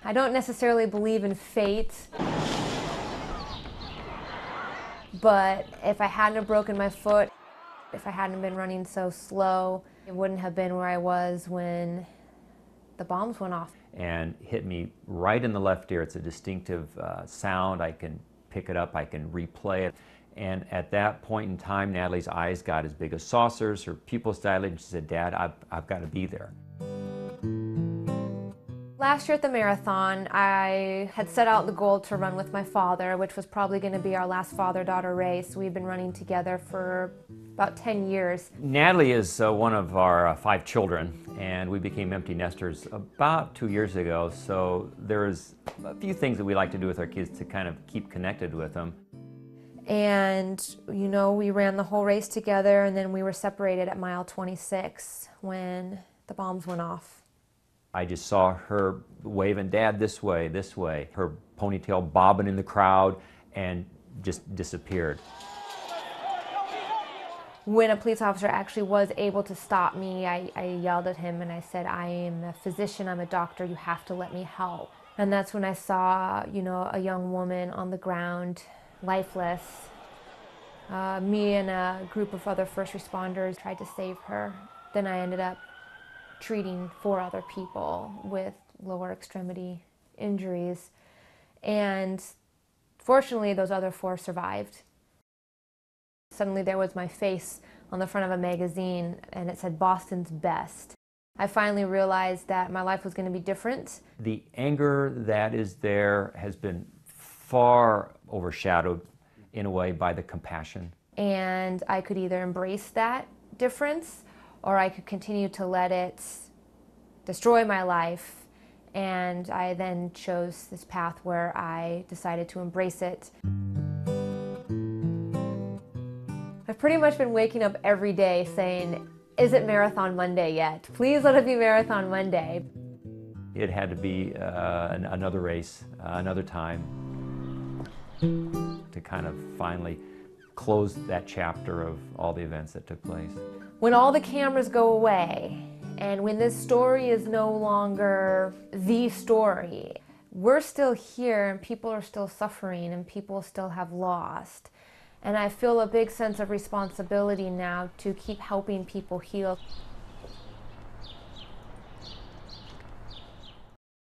I don't necessarily believe in fate, but if I hadn't have broken my foot, if I hadn't been running so slow, it wouldn't have been where I was when the bombs went off. And hit me right in the left ear. It's a distinctive sound. I can pick it up, I can replay it. And at that point in time, Natalie's eyes got as big as saucers, her pupils dilated, and she said, "Dad, I've got to be there." Last year at the marathon, I had set out the goal to run with my father, which was probably going to be our last father-daughter race. We've been running together for about 10 years. Natalie is one of our 5 children, and we became empty nesters about 2 years ago, so there's a few things that we like to do with our kids to kind of keep connected with them. And, you know, we ran the whole race together, and then we were separated at mile 26 when the bombs went off. I just saw her waving Dad this way, her ponytail bobbing in the crowd, and just disappeared. When a police officer actually was able to stop me, I yelled at him and I said, "I am a physician, I'm a doctor, you have to let me help." And that's when I saw, you know, a young woman on the ground, lifeless. Me and a group of other first responders tried to save her. Then I ended up treating 4 other people with lower extremity injuries. And fortunately, those other 4 survived. Suddenly there was my face on the front of a magazine and it said Boston's Best. I finally realized that my life was going to be different. The anger that is there has been far overshadowed in a way by the compassion. And I could either embrace that difference or I could continue to let it destroy my life. And I then chose this path where I decided to embrace it. I've pretty much been waking up every day saying, "Is it Marathon Monday yet? Please let it be Marathon Monday." It had to be another race, another time, to kind of finally close that chapter of all the events that took place. When all the cameras go away, and when this story is no longer the story, we're still here and people are still suffering and people still have lost. And I feel a big sense of responsibility now to keep helping people heal.